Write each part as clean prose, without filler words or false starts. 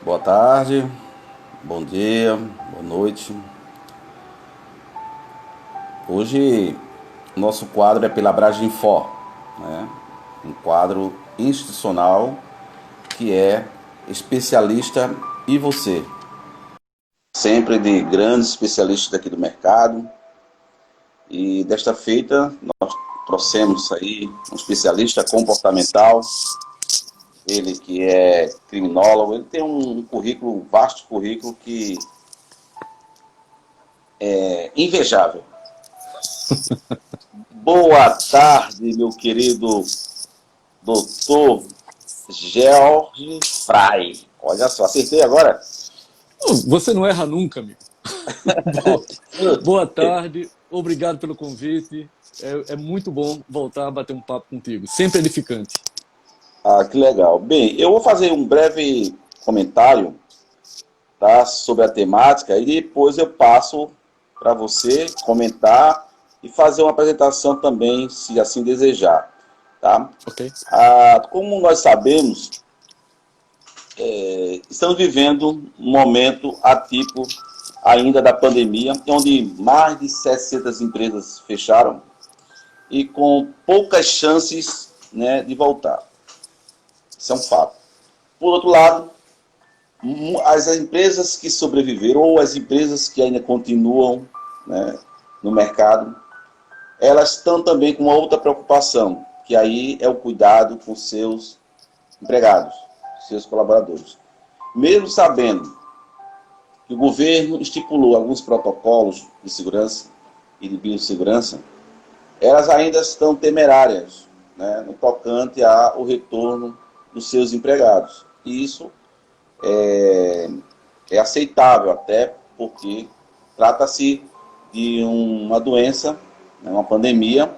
Boa tarde, bom dia, boa noite. Hoje nosso quadro é pela Braginfor, né? Um quadro institucional que é especialista e você. Sempre de grandes especialistas daqui do mercado. E desta feita nós trouxemos aí um especialista comportamental, ele que é criminólogo, ele tem um currículo, um vasto currículo que é invejável. Boa tarde, meu querido doutor George Fry. Olha só, acertei agora? Você não erra nunca, amigo. Boa, boa tarde, obrigado pelo convite. É muito bom voltar a bater um papo contigo, sempre edificante. Ah, que legal. Bem, eu vou fazer um breve comentário, tá, sobre a temática e depois eu passo para você comentar e fazer uma apresentação também, se assim desejar. Tá? Ok? Como nós sabemos, estamos vivendo um momento atípico ainda da pandemia, onde mais de 700 empresas fecharam e com poucas chances, né, de voltar. Isso é um fato. Por outro lado, as empresas que sobreviveram ou as empresas que ainda continuam, né, no mercado, elas estão também com uma outra preocupação, que aí é o cuidado com seus empregados, seus colaboradores. Mesmo sabendo que o governo estipulou alguns protocolos de segurança e de biossegurança, elas ainda estão temerárias, né, no tocante ao retorno dos seus empregados. E isso é aceitável, até porque trata-se de uma doença, né, uma pandemia,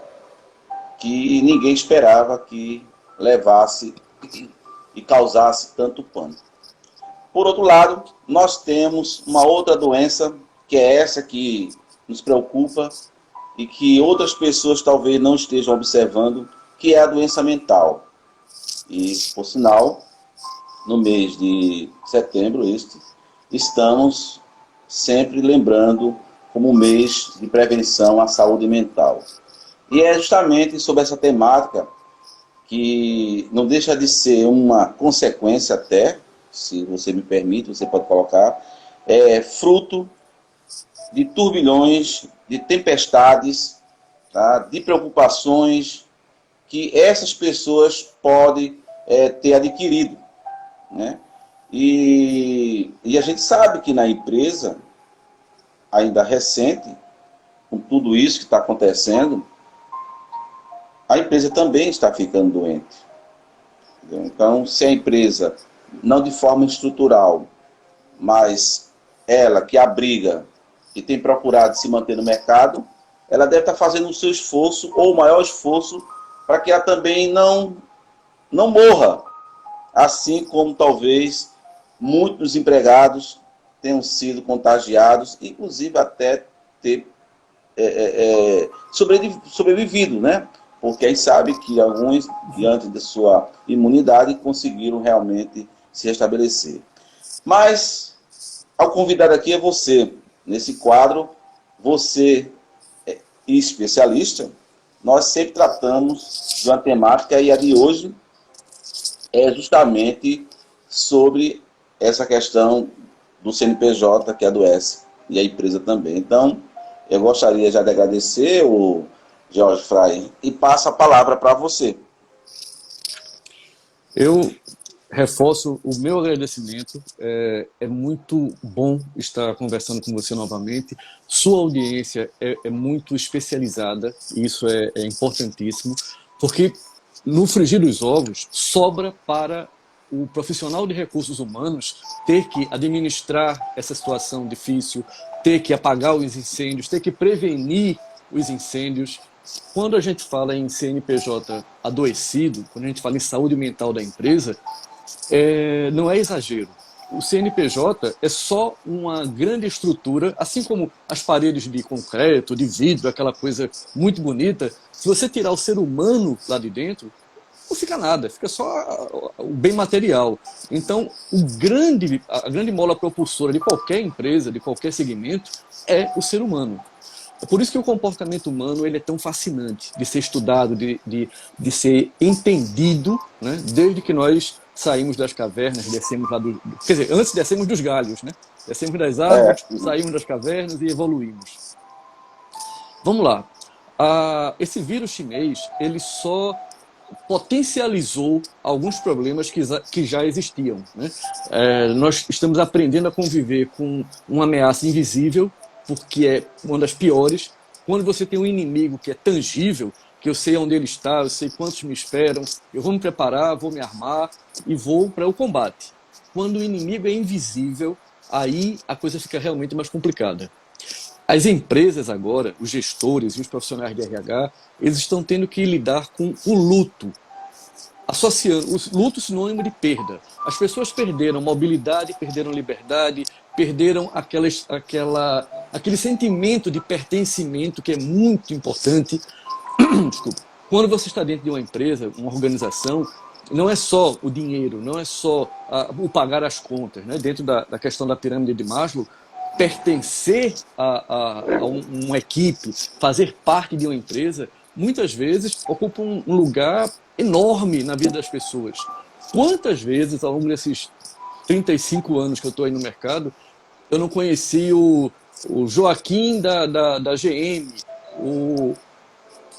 que ninguém esperava que levasse e causasse tanto pânico. Por outro lado, nós temos uma outra doença, que é essa que nos preocupa e que outras pessoas talvez não estejam observando, que é a doença mental. E, por sinal, no mês de setembro, estamos sempre lembrando como mês de prevenção à saúde mental. E é justamente sobre essa temática que não deixa de ser uma consequência até, se você me permite, você pode colocar, fruto de turbilhões, de tempestades, tá, de preocupações que essas pessoas podem ter adquirido, né? E a gente sabe que na empresa, ainda recente, com tudo isso que está acontecendo, a empresa também está ficando doente. Entendeu? Então, se a empresa, não de forma estrutural, mas ela que abriga e tem procurado se manter no mercado, ela deve estar fazendo o seu esforço, ou o maior esforço, para que ela também não morra, assim como talvez muitos empregados tenham sido contagiados, inclusive até ter sobrevivido, né? Porque a gente sabe que alguns, diante da sua imunidade, conseguiram realmente se restabelecer. Mas, ao convidado aqui é você. Nesse quadro, você é especialista, nós sempre tratamos de uma temática, e a de hoje é justamente sobre essa questão do CNPJ que adoece, e a empresa também. Então, eu gostaria já de agradecer o George Fry e passo a palavra para você. Eu reforço o meu agradecimento. É muito bom estar conversando com você novamente. Sua audiência é muito especializada, e isso é importantíssimo, porque no frigir dos ovos sobra para o profissional de recursos humanos ter que administrar essa situação difícil, ter que apagar os incêndios, ter que prevenir os incêndios. Quando a gente fala em CNPJ adoecido, quando a gente fala em saúde mental da empresa, não é exagero. O CNPJ é só uma grande estrutura, assim como as paredes de concreto, de vidro, aquela coisa muito bonita. Se você tirar o ser humano lá de dentro, não fica nada, fica só o bem material. Então, a grande mola propulsora de qualquer empresa, de qualquer segmento, é o ser humano. É por isso que o comportamento humano ele é tão fascinante de ser estudado, de ser entendido, né? Desde que nós saímos das cavernas, descemos lá quer dizer, antes descemos dos galhos, né? Descemos das árvores, saímos das cavernas e evoluímos. Vamos lá. Esse vírus chinês, ele só potencializou alguns problemas que já existiam, né? Nós estamos aprendendo a conviver com uma ameaça invisível, porque é uma das piores. Quando você tem um inimigo que é tangível, que eu sei onde ele está, eu sei quantos me esperam, eu vou me preparar, vou me armar e vou para o combate. Quando o inimigo é invisível, aí a coisa fica realmente mais complicada. As empresas agora, os gestores e os profissionais de RH, eles estão tendo que lidar com o luto, associando o luto sinônimo de perda. As pessoas perderam mobilidade, perderam liberdade, perderam aquele sentimento de pertencimento que é muito importante. Desculpa. Quando você está dentro de uma empresa, uma organização, não é só o dinheiro, não é só o pagar as contas, né? Dentro da questão da pirâmide de Maslow, pertencer a uma equipe, fazer parte de uma empresa, muitas vezes ocupa um lugar enorme na vida das pessoas. Quantas vezes, ao longo desses 35 anos que eu estou aí no mercado, eu não conheci o Joaquim da GM, o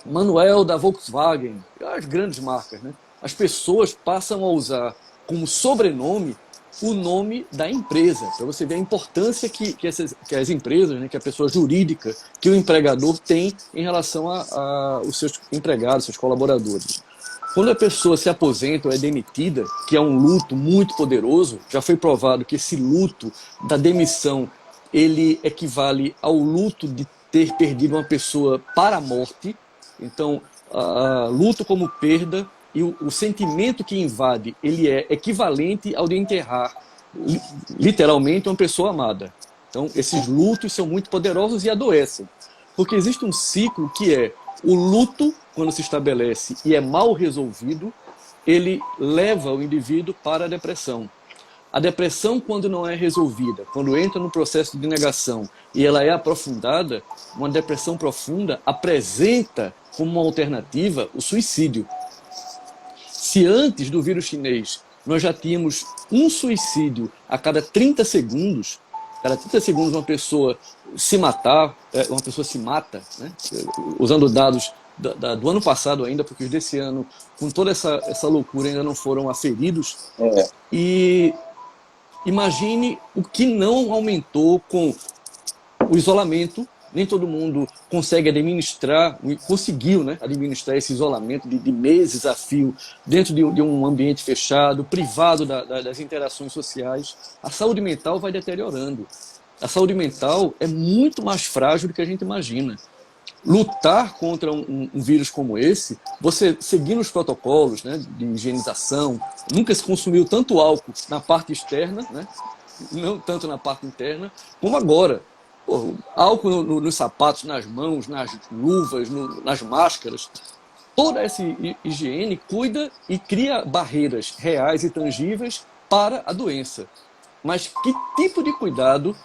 Manuel da Volkswagen, as grandes marcas, né? As pessoas passam a usar como sobrenome o nome da empresa, para você ver a importância que as empresas, né, que a pessoa jurídica, que o empregador tem em relação aos seus empregados, seus colaboradores. Quando a pessoa se aposenta ou é demitida, que é um luto muito poderoso, já foi provado que esse luto da demissão, ele equivale ao luto de ter perdido uma pessoa para a morte. Então, luto como perda, e o sentimento que invade, ele é equivalente ao de enterrar, literalmente, uma pessoa amada. Então, esses lutos são muito poderosos e adoecem. Porque existe um ciclo que é o luto, quando se estabelece e é mal resolvido, ele leva o indivíduo para a depressão. A depressão, quando não é resolvida, quando entra no processo de negação e ela é aprofundada, uma depressão profunda apresenta como uma alternativa o suicídio. Se antes do vírus chinês nós já tínhamos um suicídio a cada 30 segundos, uma pessoa se matar, uma pessoa se mata, né? Usando dados do ano passado ainda, porque os desse ano, com toda essa loucura, ainda não foram aferidos. E imagine o que não aumentou com o isolamento. Nem todo mundo consegue conseguiu, né, administrar esse isolamento de meses a fio dentro de um ambiente fechado, privado das interações sociais. A saúde mental vai deteriorando. A saúde mental é muito mais frágil do que a gente imagina. Lutar contra um vírus como esse, você seguindo os protocolos, né, de higienização, nunca se consumiu tanto álcool na parte externa, né, não tanto na parte interna, como agora. Álcool nos sapatos, nas mãos, nas luvas, nas máscaras. Toda essa higiene cuida e cria barreiras reais e tangíveis para a doença. Mas que tipo de cuidado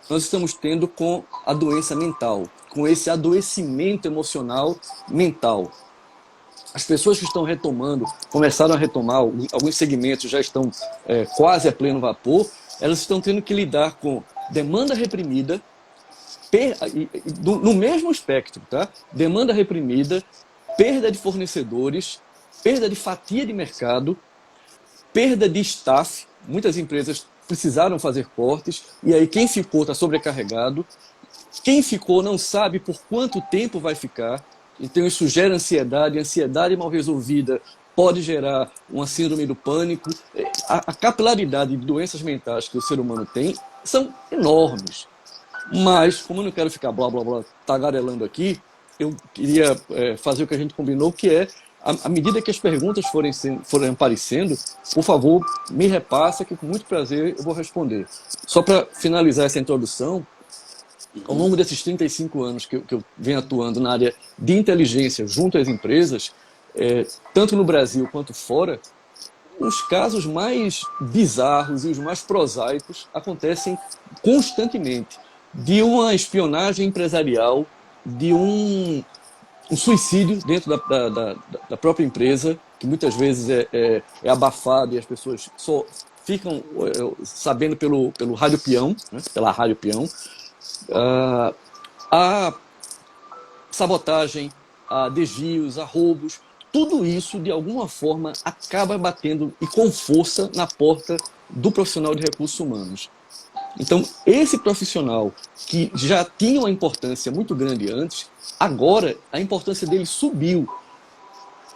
nós estamos tendo com a doença mental, com esse adoecimento emocional mental? As pessoas que estão começaram a retomar, alguns segmentos já estão quase a pleno vapor, elas estão tendo que lidar com demanda reprimida, no mesmo espectro, tá? Demanda reprimida, perda de fornecedores, perda de fatia de mercado, perda de staff. Muitas empresas precisaram fazer cortes, e aí quem ficou está sobrecarregado. Quem ficou não sabe por quanto tempo vai ficar, então isso gera ansiedade mal resolvida pode gerar uma síndrome do pânico. A capilaridade de doenças mentais que o ser humano tem são enormes. Mas, como eu não quero ficar blá blá blá tagarelando aqui, eu queria fazer o que a gente combinou, que é, à medida que as perguntas forem aparecendo, por favor, me repassa, que com muito prazer eu vou responder. Só para finalizar essa introdução, ao longo desses 35 anos que eu venho atuando na área de inteligência junto às empresas, tanto no Brasil quanto fora, os casos mais bizarros e os mais prosaicos acontecem constantemente. De uma espionagem empresarial, de um suicídio dentro da própria empresa, que muitas vezes é abafado e as pessoas só ficam sabendo pelo rádio peão, né, pela rádio peão. A sabotagem, a desvios, a roubos, tudo isso, de alguma forma, acaba batendo e com força na porta do profissional de recursos humanos. Então, esse profissional que já tinha uma importância muito grande antes, agora a importância dele subiu.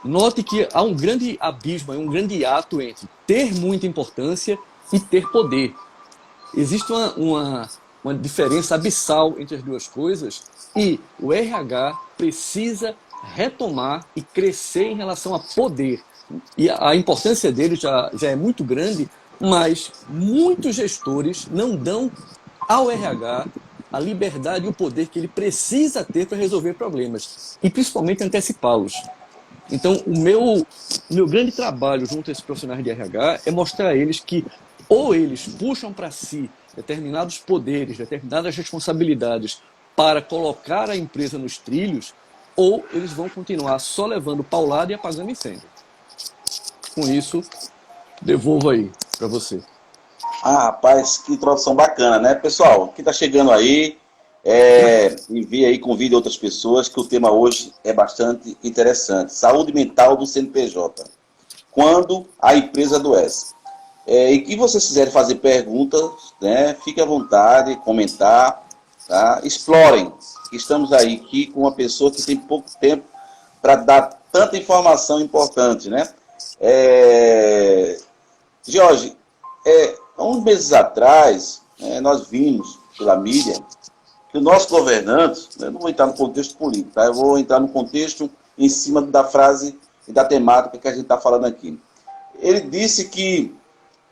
Note que há um grande abismo, um grande ato entre ter muita importância e ter poder. Existe uma diferença abissal entre as duas coisas e o RH precisa retomar e crescer em relação a poder. E a importância dele já é muito grande, mas muitos gestores não dão ao RH a liberdade e o poder que ele precisa ter para resolver problemas, e principalmente antecipá-los. Então, o meu grande trabalho junto a esses profissionais de RH é mostrar a eles que ou eles puxam para si determinados poderes, determinadas responsabilidades para colocar a empresa nos trilhos, ou eles vão continuar só levando paulada e apagando incêndio. Com isso, devolvo aí para você. Ah, rapaz, que introdução bacana, né? Pessoal, quem está chegando aí, envie aí, convide outras pessoas, que o tema hoje é bastante interessante. Saúde mental do CNPJ. Quando a empresa adoece. E que vocês quiserem fazer perguntas, né? Fique à vontade, comentar, tá? Explorem. Estamos aí aqui com uma pessoa que tem pouco tempo para dar tanta informação importante, né? Jorge, há uns meses atrás, nós vimos pela mídia que o nosso governante, eu não vou entrar no contexto político, tá? Eu vou entrar no contexto em cima da frase e da temática que a gente está falando aqui. Ele disse que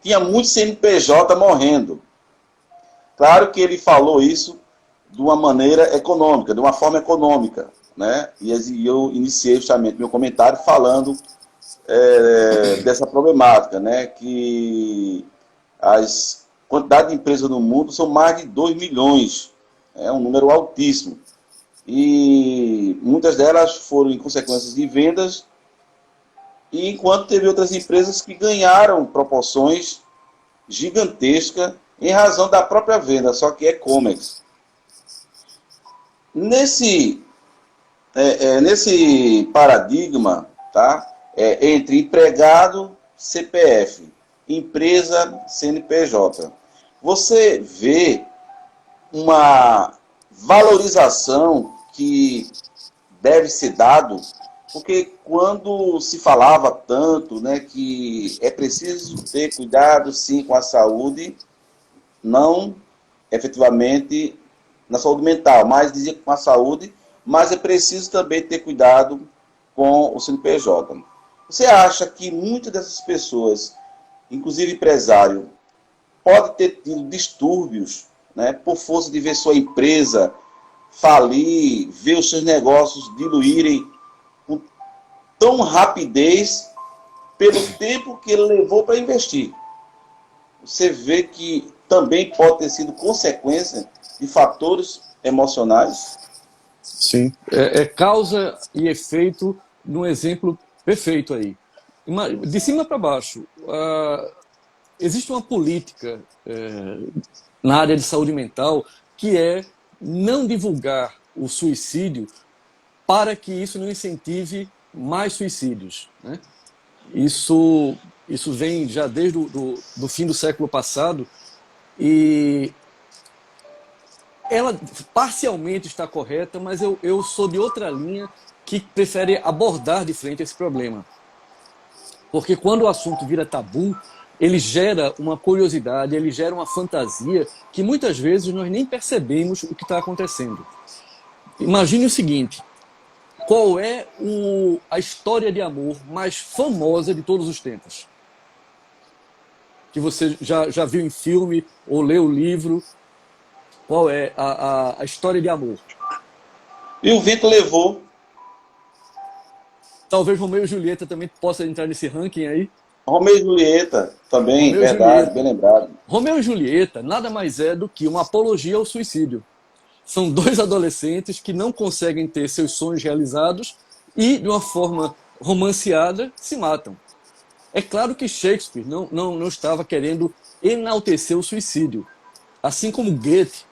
tinha muito CNPJ morrendo. Claro que ele falou isso de uma maneira econômica, de uma forma econômica, né? E eu iniciei justamente meu comentário falando dessa problemática, né? Que as quantidade de empresas no mundo são mais de 2 milhões, é um número altíssimo. E muitas delas foram em consequências de vendas, e enquanto teve outras empresas que ganharam proporções gigantescas em razão da própria venda, só que e-commerce. Nesse paradigma, tá? Entre empregado, CPF, empresa, CNPJ, você vê uma valorização que deve ser dado, porque quando se falava tanto, né, que é preciso ter cuidado sim com a saúde, não efetivamente na saúde mental, mas dizia com a saúde, mas é preciso também ter cuidado com o CNPJ. Você acha que muitas dessas pessoas, inclusive empresário, pode ter tido distúrbios, né, por força de ver sua empresa falir, ver os seus negócios diluírem com tão rapidez pelo tempo que ele levou para investir? Você vê que também pode ter sido consequência de fatores emocionais? Sim, é causa e efeito num exemplo perfeito aí. De cima para baixo, existe uma política na área de saúde mental que é não divulgar o suicídio para que isso não incentive mais suicídios, né? Isso vem já desde do fim do século passado, e ela parcialmente está correta, mas eu sou de outra linha que prefere abordar de frente esse problema. Porque quando o assunto vira tabu, ele gera uma curiosidade, ele gera uma fantasia que muitas vezes nós nem percebemos o que está acontecendo. Imagine o seguinte: qual é a história de amor mais famosa de todos os tempos? Que você já viu em filme ou leu o livro? Qual é a história de amor? E o vento levou. Talvez Romeu e Julieta também possa entrar nesse ranking aí. Romeu e Julieta, também, Romeu e verdade, Julieta. bem lembrado. Romeu e Julieta nada mais é do que uma apologia ao suicídio. São dois adolescentes que não conseguem ter seus sonhos realizados e, de uma forma romanceada, se matam. É claro que Shakespeare não estava querendo enaltecer o suicídio. Assim como Goethe,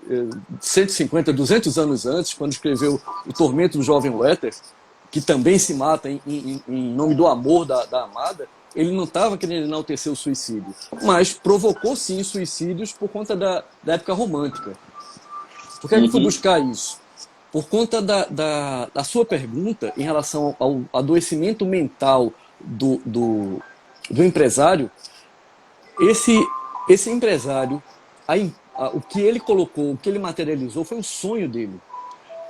150, 200 anos antes, quando escreveu O Tormento do Jovem Werther, que também se mata em nome do amor da amada, ele não estava querendo enaltecer o suicídio, mas provocou sim suicídios por conta da época romântica. Por que é que eu fui buscar isso? Por conta da sua pergunta em relação ao adoecimento mental do empresário, esse empresário, o que ele colocou, o que ele materializou foi um sonho dele.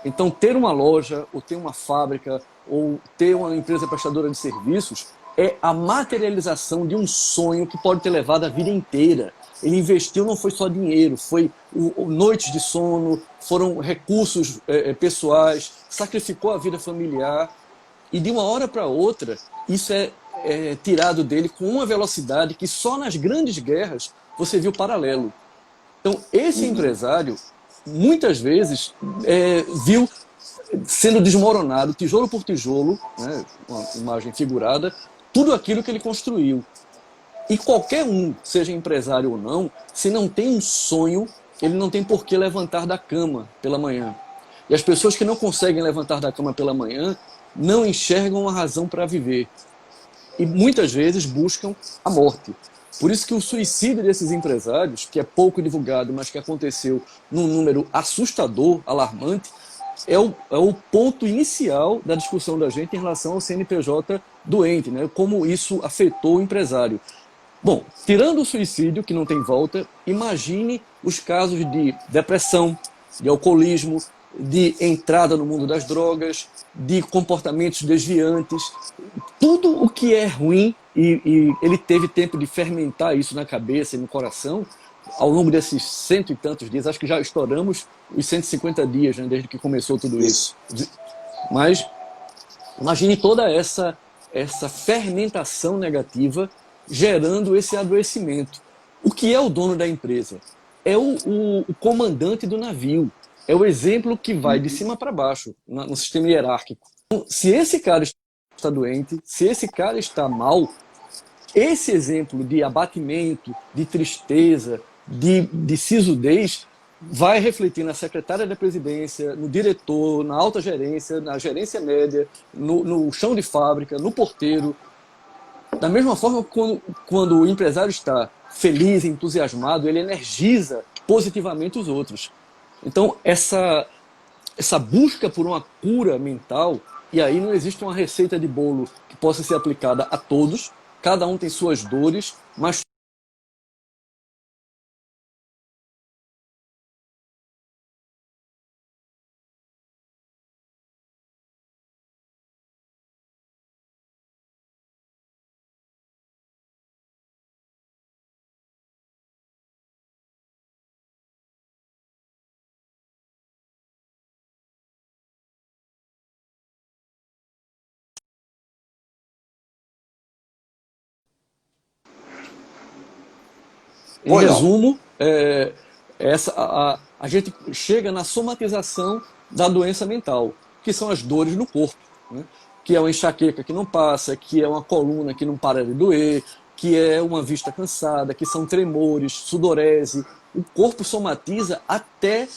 Então, ter uma loja, ou ter uma fábrica, ou ter uma empresa prestadora de serviços, é a materialização de um sonho que pode ter levado a vida inteira. Ele investiu, não foi só dinheiro, foi noites de sono, foram recursos pessoais, sacrificou a vida familiar, e de uma hora para outra, isso é tirado dele com uma velocidade que só nas grandes guerras você viu paralelo. Então, esse empresário, muitas vezes, viu sendo desmoronado, tijolo por tijolo, né, uma imagem figurada, tudo aquilo que ele construiu. E qualquer um, seja empresário ou não, se não tem um sonho, ele não tem por que levantar da cama pela manhã. E as pessoas que não conseguem levantar da cama pela manhã não enxergam uma razão para viver. E muitas vezes buscam a morte. Por isso que o suicídio desses empresários, que é pouco divulgado, mas que aconteceu num número assustador, alarmante, é o ponto inicial da discussão da gente em relação ao CNPJ doente, né? Como isso afetou o empresário. Bom, tirando o suicídio, que não tem volta, imagine os casos de depressão, de alcoolismo, de entrada no mundo das drogas, de comportamentos desviantes, tudo o que é ruim, e ele teve tempo de fermentar isso na cabeça e no coração, ao longo desses 100 e tantos dias, acho que já estouramos os 150 dias, né, desde que começou tudo isso. Mas imagine toda essa fermentação negativa gerando esse adoecimento. O que é o dono da empresa? É o comandante do navio. É o exemplo que vai de cima para baixo, no sistema hierárquico. Então, se esse cara está doente, se esse cara está mal, esse exemplo de abatimento, de tristeza, de sisudez, vai refletir na secretária da presidência, no diretor, na alta gerência, na gerência média, no chão de fábrica, no porteiro. Da mesma forma, quando o empresário está feliz, entusiasmado, ele energiza positivamente os outros. Então, essa busca por uma cura mental, e aí não existe uma receita de bolo que possa ser aplicada a todos, cada um tem suas dores, mas em resumo, a gente chega na somatização da doença mental, que são as dores no corpo, né? Que é uma enxaqueca que não passa, que é uma coluna que não para de doer, que é uma vista cansada, que são tremores, sudorese. O corpo somatiza até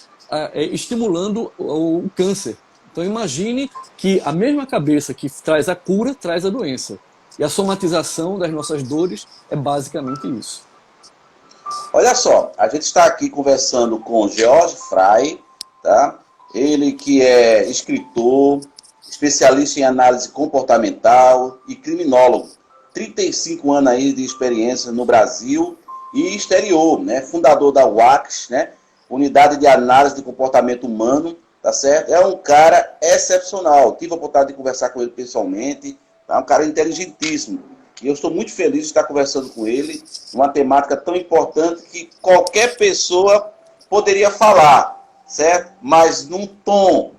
estimulando o câncer. Então imagine que a mesma cabeça que traz a cura, traz a doença. E a somatização das nossas dores é basicamente isso. Olha só, a gente está aqui conversando com George Fry, tá? Ele que é escritor, especialista em análise comportamental e criminólogo. 35 anos aí de experiência no Brasil e exterior, né? Fundador da UACS, né? Unidade de Análise de Comportamento Humano, tá certo? É um cara excepcional. Tive a oportunidade de conversar com ele pessoalmente, tá? Um cara inteligentíssimo. E eu estou muito feliz de estar conversando com ele, uma temática tão importante que qualquer pessoa poderia falar, certo? Mas num tom,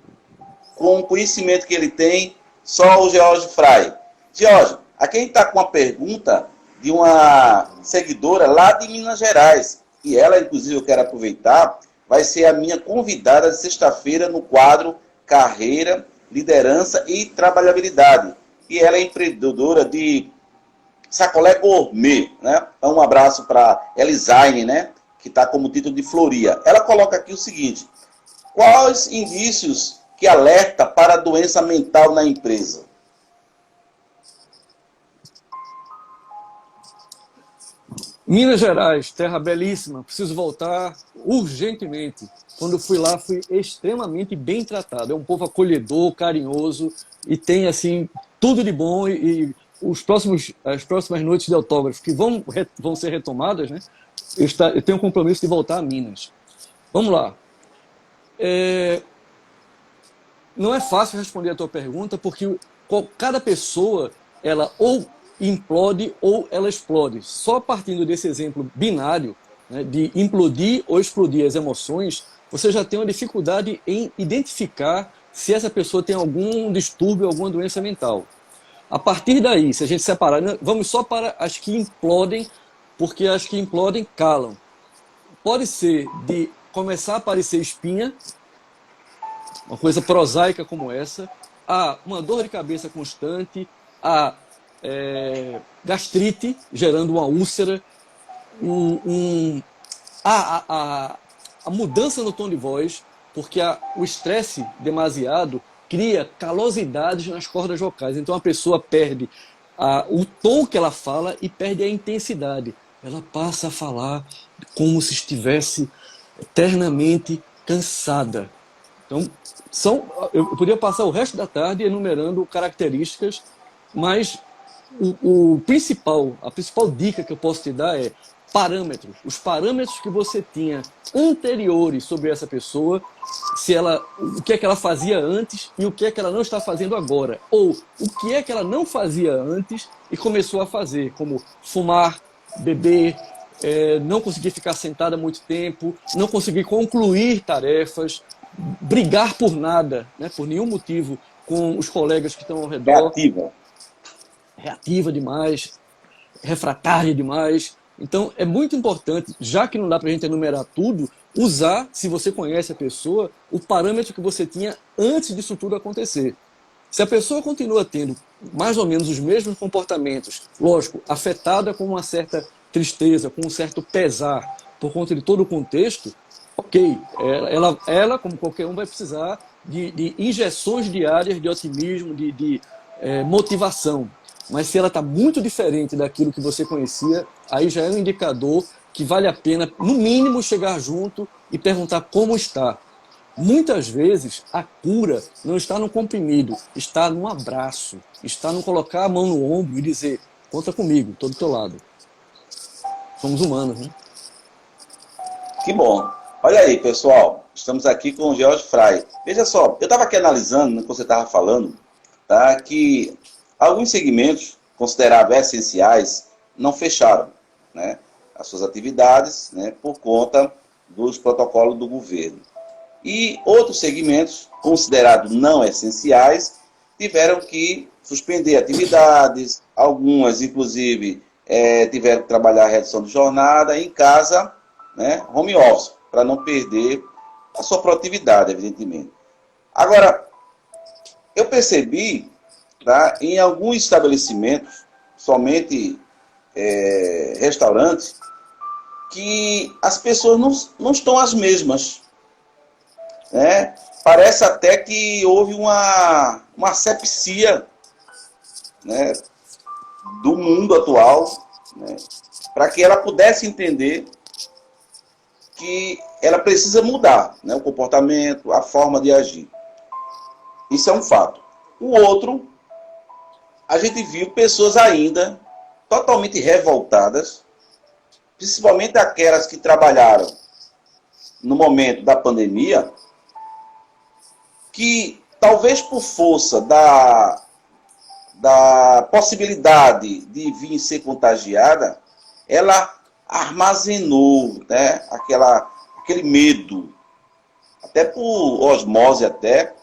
com o conhecimento que ele tem, só o George Fry. Jorge, aqui a gente está com uma pergunta de uma seguidora lá de Minas Gerais. E ela, inclusive, eu quero aproveitar, vai ser a minha convidada de sexta-feira no quadro Carreira, Liderança e Trabalhabilidade. E ela é empreendedora de sacolé gourmet, né? Então, um abraço para Elisaine, né? Que está como título de Floria. Ela coloca aqui o seguinte: quais indícios que alerta para a doença mental na empresa? Minas Gerais, terra belíssima, preciso voltar urgentemente. Quando fui lá, fui extremamente bem tratado. É um povo acolhedor, carinhoso e tem assim tudo de bom. E as próximas noites de autógrafo que vão ser retomadas, né? Eu tenho um compromisso de voltar a Minas. Vamos lá. Não é fácil responder a tua pergunta, porque cada pessoa, ela ou implode ou ela explode. Só partindo desse exemplo binário, né, de implodir ou explodir as emoções, você já tem uma dificuldade em identificar se essa pessoa tem algum distúrbio, alguma doença mental. A partir daí, se a gente separar, vamos só para as que implodem, porque as que implodem calam. Pode ser de começar a aparecer espinha, uma coisa prosaica como essa, a uma dor de cabeça constante, a gastrite, gerando uma úlcera, a mudança no tom de voz, porque o estresse demasiado cria calosidades nas cordas vocais. Então a pessoa perde o tom que ela fala e perde a intensidade. Ela passa a falar como se estivesse eternamente cansada. Então, eu poderia passar o resto da tarde enumerando características, mas a principal dica que eu posso te dar é parâmetros. Os parâmetros que você tinha anteriores sobre essa pessoa, o que é que ela fazia antes e o que é que ela não está fazendo agora. Ou o que é que ela não fazia antes e começou a fazer, como fumar, beber, não conseguir ficar sentada muito tempo, não conseguir concluir tarefas, brigar por nada, né, por nenhum motivo, com os colegas que estão ao redor. Reativa demais, refratária demais. Então, é muito importante, já que não dá para a gente enumerar tudo, usar, se você conhece a pessoa, o parâmetro que você tinha antes disso tudo acontecer. Se a pessoa continua tendo mais ou menos os mesmos comportamentos, lógico, afetada com uma certa tristeza, com um certo pesar, por conta de todo o contexto, ok, ela como qualquer um, vai precisar de injeções diárias de otimismo, de motivação. Mas se ela está muito diferente daquilo que você conhecia, aí já é um indicador que vale a pena, no mínimo, chegar junto e perguntar como está. Muitas vezes, a cura não está no comprimido, está no abraço, está no colocar a mão no ombro e dizer: conta comigo, estou do teu lado. Somos humanos, né? Que bom. Olha aí, pessoal, estamos aqui com o George Fry. Veja só, eu estava aqui analisando, no que você estava falando, tá, que alguns segmentos considerados essenciais não fecharam, né, as suas atividades, né, por conta dos protocolos do governo. E outros segmentos considerados não essenciais tiveram que suspender atividades, algumas, inclusive, tiveram que trabalhar a redução de jornada em casa, né, home office, para não perder a sua produtividade, evidentemente. Agora, eu percebi, tá, em alguns estabelecimentos, somente restaurantes, que as pessoas não estão as mesmas. Né? Parece até que houve uma asepsia, né, do mundo atual, né, para que ela pudesse entender que ela precisa mudar, né, o comportamento, a forma de agir. Isso é um fato. O outro, a gente viu pessoas ainda totalmente revoltadas, principalmente aquelas que trabalharam no momento da pandemia, que talvez por força da possibilidade de vir ser contagiada, ela armazenou, né, aquele medo, até por osmose até.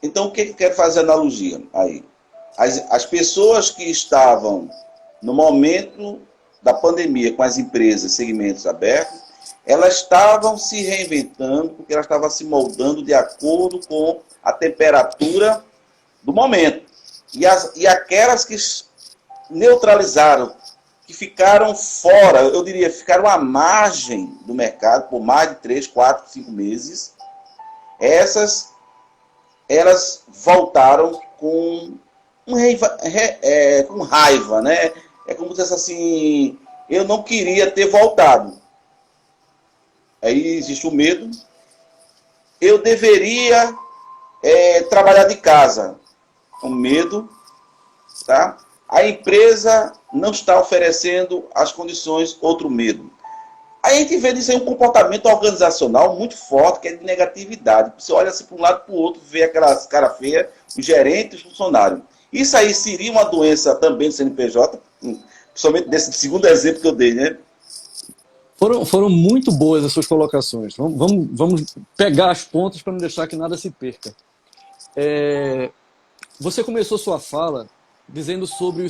Então, o que eu quero fazer analogia aí? as pessoas que estavam no momento da pandemia com as empresas, segmentos abertos, elas estavam se reinventando, porque elas estavam se moldando de acordo com a temperatura do momento. E aquelas que neutralizaram, que ficaram fora, eu diria, ficaram à margem do mercado por mais de 3, 4, 5 meses, elas voltaram com raiva, né? É como se fosse assim, eu não queria ter voltado. Aí existe o medo. Eu deveria trabalhar de casa. O medo, tá? A empresa não está oferecendo as condições, outro medo. Aí a gente vê isso aí um comportamento organizacional muito forte, que é de negatividade. Você olha assim para um lado e para o outro, vê aquelas cara feia, o gerente e o funcionário. Isso aí seria uma doença também do CNPJ, principalmente desse segundo exemplo que eu dei, né? Foram muito boas as suas colocações. Vamos pegar as pontas para não deixar que nada se perca. Você começou sua fala dizendo sobre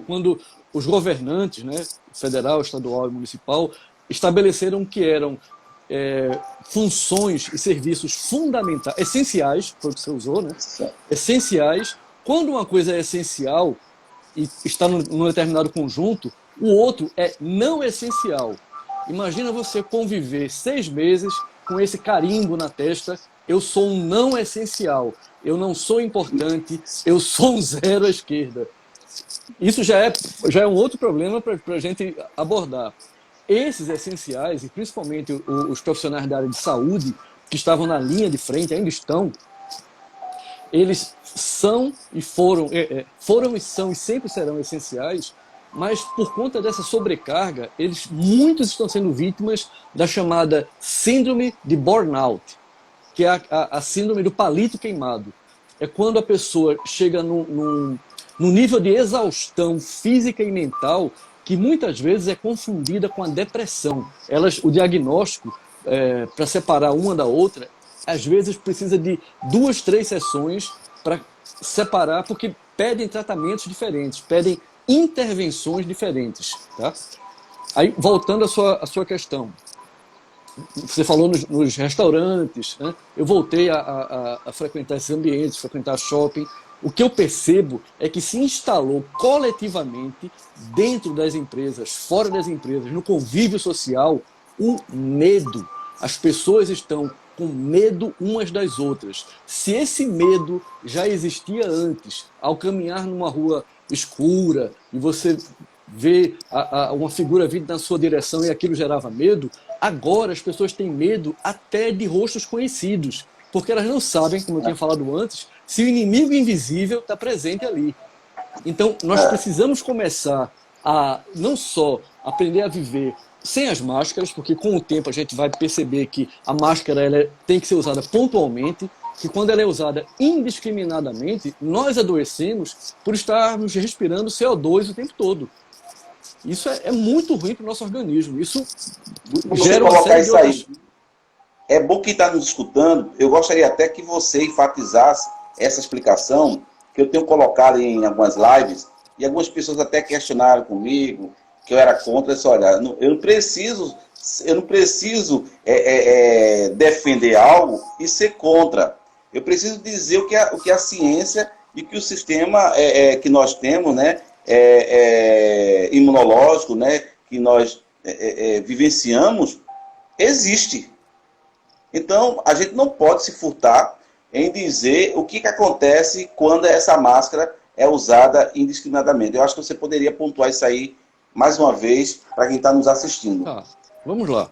quando os governantes, né, federal, estadual e municipal, estabeleceram que eram funções e serviços fundamentais, essenciais, foi o que você usou, né? Essenciais. Quando uma coisa é essencial e está num determinado conjunto, o outro é não essencial. Imagina você conviver 6 meses com esse carimbo na testa: eu sou um não essencial, eu não sou importante, eu sou um zero à esquerda. Isso já é um outro problema para a gente abordar. Esses essenciais, e principalmente os profissionais da área de saúde, que estavam na linha de frente, ainda estão, eles são e foram e são e sempre serão essenciais, mas por conta dessa sobrecarga, muitos estão sendo vítimas da chamada síndrome de burnout, que é a síndrome do palito queimado. É quando a pessoa chega num nível de exaustão física e mental que muitas vezes é confundida com a depressão. O diagnóstico, para separar uma da outra, às vezes precisa de 2, 3 sessões para separar, porque pedem tratamentos diferentes, pedem intervenções diferentes. Tá? Aí, voltando à sua questão, você falou nos restaurantes, né? Eu voltei a frequentar esses ambientes, frequentar shopping. O que eu percebo é que se instalou coletivamente, dentro das empresas, fora das empresas, no convívio social, o medo. As pessoas estão com medo umas das outras. Se esse medo já existia antes, ao caminhar numa rua escura e você vê uma figura vindo na sua direção e aquilo gerava medo, agora as pessoas têm medo até de rostos conhecidos, porque elas não sabem, como eu tinha falado antes, se o inimigo invisível está presente ali. Então, nós precisamos começar a não só aprender a viver sem as máscaras, porque com o tempo a gente vai perceber que a máscara tem que ser usada pontualmente, que quando ela é usada indiscriminadamente, nós adoecemos por estarmos respirando CO2 o tempo todo. Isso é muito ruim para o nosso organismo. Isso gera uma série de outras... É bom que está nos escutando. Eu gostaria até que você enfatizasse essa explicação que eu tenho colocado em algumas lives, e algumas pessoas até questionaram comigo que eu era contra. Olha, eu não preciso defender algo e ser contra. Eu preciso dizer o que a ciência e que o sistema que nós temos, né, imunológico, né, que nós vivenciamos, existe. Então, a gente não pode se furtar em dizer o que acontece quando essa máscara é usada indiscriminadamente. Eu acho que você poderia pontuar isso aí mais uma vez para quem está nos assistindo. Vamos lá.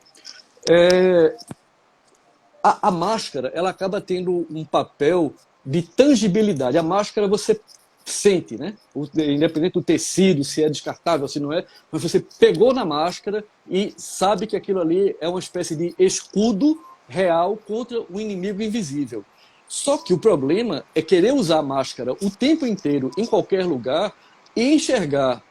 A máscara, ela acaba tendo um papel de tangibilidade. A máscara você sente, né? Independente do tecido, se é descartável, se não é, mas você pegou na máscara e sabe que aquilo ali é uma espécie de escudo real contra o inimigo invisível. Só que o problema é querer usar a máscara o tempo inteiro, em qualquer lugar, e enxergar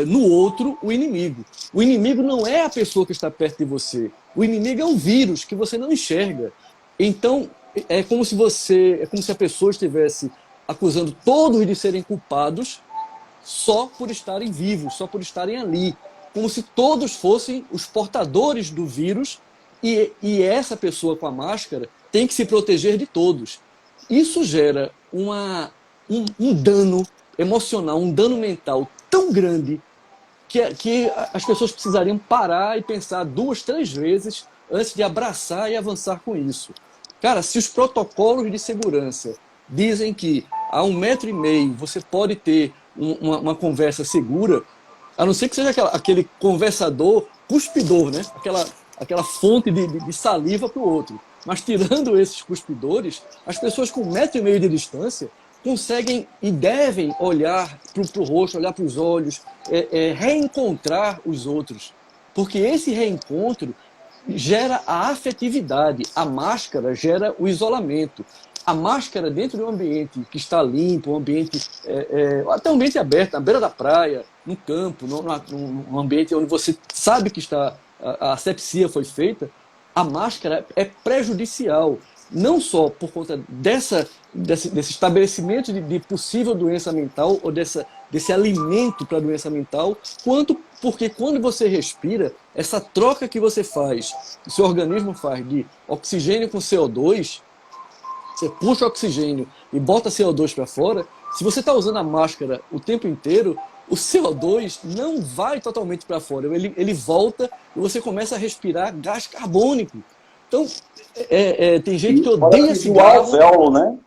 no outro o inimigo. O inimigo não é a pessoa que está perto de você. O inimigo é um vírus que você não enxerga. Então, é como se a pessoa estivesse acusando todos de serem culpados só por estarem vivos, só por estarem ali, como se todos fossem os portadores do vírus e essa pessoa com a máscara tem que se proteger de todos. Isso gera um dano emocional, um dano mental tão grande que as pessoas precisariam parar e pensar 2, 3 vezes antes de abraçar e avançar com isso. Cara, se os protocolos de segurança dizem que a 1,5 m você pode ter uma conversa segura, a não ser que seja aquele conversador cuspidor, né? Aquela fonte de saliva para o outro. Mas tirando esses cuspidores, as pessoas com 1,5 m de distância conseguem e devem olhar para o rosto, olhar para os olhos, reencontrar os outros. Porque esse reencontro gera a afetividade, a máscara gera o isolamento. A máscara dentro de um ambiente que está limpo, um ambiente, até um ambiente aberto, na beira da praia, no campo, num ambiente onde você sabe que a asepsia foi feita, a máscara é prejudicial. Não só por conta desse estabelecimento de possível doença mental ou desse alimento para a doença mental, quanto porque quando você respira, essa troca que você faz, o seu organismo faz de oxigênio com CO2, você puxa o oxigênio e bota CO2 para fora, se você está usando a máscara o tempo inteiro, o CO2 não vai totalmente para fora, ele volta e você começa a respirar gás carbônico. Então, tem gente que odeia cigarro. O alvéolo, né?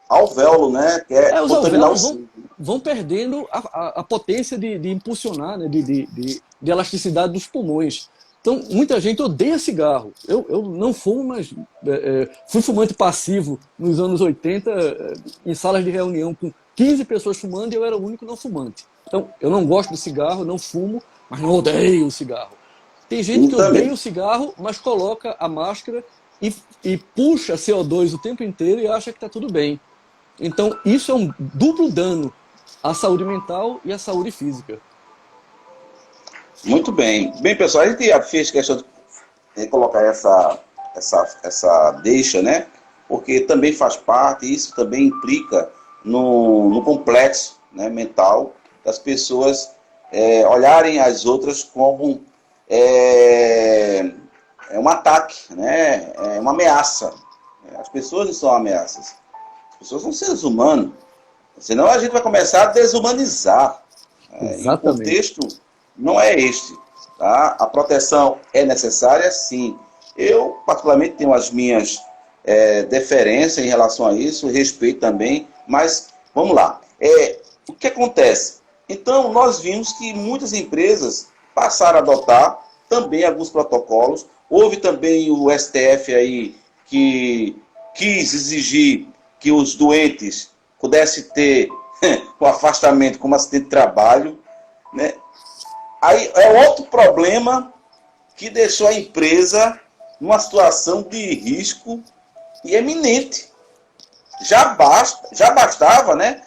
Alvéolo, né? Que os alvéolos vão perdendo a potência de impulsionar, né? de elasticidade dos pulmões. Então, muita gente odeia cigarro. Eu não fumo, mas fui fumante passivo nos anos 80, em salas de reunião com 15 pessoas fumando e eu era o único não fumante. Então, eu não gosto de cigarro, não fumo, mas não odeio o cigarro. Tem gente que odeia o cigarro, mas coloca a máscara e puxa CO2 o tempo inteiro e acha que está tudo bem. Então, isso é um duplo dano à saúde mental e à saúde física. Muito bem. Bem, pessoal, a gente fez questão de colocar essa deixa, né? Porque também faz parte, isso também implica no complexo, né, mental das pessoas olharem as outras como um ataque, né? É uma ameaça. As pessoas não são ameaças. As pessoas são seres humanos. Senão a gente vai começar a desumanizar. E o contexto não é este. Tá? A proteção é necessária, sim. Eu, particularmente, tenho as minhas deferências em relação a isso, respeito também, mas vamos lá. O que acontece? Então, nós vimos que muitas empresas passaram a adotar também alguns protocolos. Houve também o STF aí que quis exigir que os doentes pudessem ter o afastamento como acidente de trabalho, né? Aí é outro problema que deixou a empresa numa situação de risco iminente. Já bastava, né,